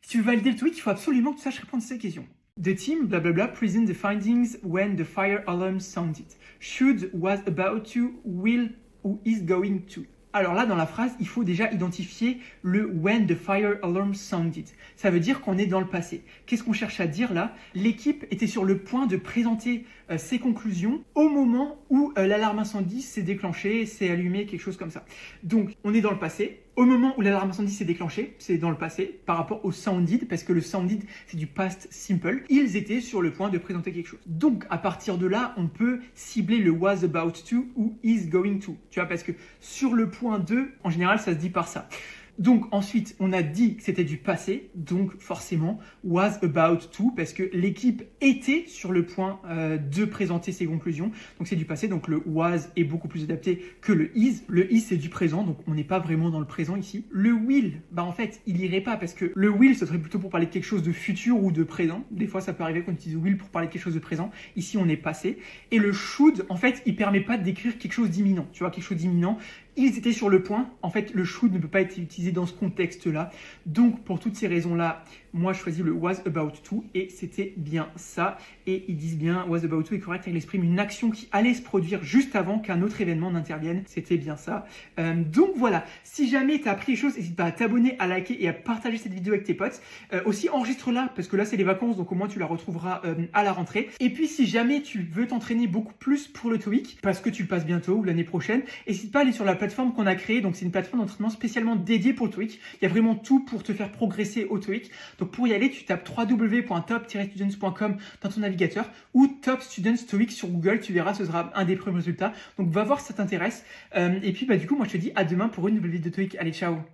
Si tu veux valider le TOEIC, il faut absolument que tu saches répondre à ces questions. The team, blablabla, present the findings when the fire alarm sounded. Should, was about to, will ou is going to. Alors là, dans la phrase, il faut déjà identifier le when the fire alarm sounded. Ça veut dire qu'on est dans le passé. Qu'est-ce qu'on cherche à dire là? L'équipe était sur le point de présenter ses conclusions au moment où l'alarme incendie s'est déclenchée, s'est allumée, quelque chose comme ça. Donc, on est dans le passé. Au moment où l'alarme incendie s'est déclenchée, c'est dans le passé, par rapport au sounded, parce que le sounded, c'est du past simple. Ils étaient sur le point de présenter quelque chose. Donc, à partir de là, on peut cibler le was about to ou is going to. Tu vois, parce que sur le point 2, en général, ça se dit par ça. Donc ensuite, on a dit que c'était du passé, donc forcément was about to, parce que l'équipe était sur le point de présenter ses conclusions, donc c'est du passé, donc le was est beaucoup plus adapté que le is. Le is c'est du présent, donc on n'est pas vraiment dans le présent ici. Le will, bah en fait, il irait pas, parce que le will, ce serait plutôt pour parler de quelque chose de futur ou de présent. Des fois, ça peut arriver qu'on utilise will pour parler de quelque chose de présent. Ici, on est passé. Et le should, en fait, il permet pas de décrire quelque chose d'imminent. Tu vois, quelque chose d'imminent. Ils étaient sur le point. En fait, le should ne peut pas être utilisé dans ce contexte-là. Donc, pour toutes ces raisons-là, moi, je choisis le was about to et c'était bien ça. Et ils disent bien was about to est correct. Il exprime une action qui allait se produire juste avant qu'un autre événement n'intervienne. C'était bien ça. Donc, voilà. Si jamais tu as appris les choses, n'hésite pas à t'abonner, à liker et à partager cette vidéo avec tes potes. Aussi, enregistre-la parce que là, c'est les vacances. Donc, au moins, tu la retrouveras à la rentrée. Et puis, si jamais tu veux t'entraîner beaucoup plus pour le TOEIC, parce que tu le passes bientôt ou l'année prochaine, n'hésite pas à aller sur la plateforme qu'on a créée. Donc, c'est une plateforme d'entraînement spécialement dédiée pour le TOEIC. Il y a vraiment tout pour te faire progresser au TOEIC. Donc, pour y aller, tu tapes www.top-students.com dans ton navigateur ou Top Students TOEIC sur Google. Tu verras, ce sera un des premiers résultats. Donc, va voir si ça t'intéresse. Et puis, du coup, moi, je te dis à demain pour une nouvelle vidéo de TOEIC. Allez, ciao!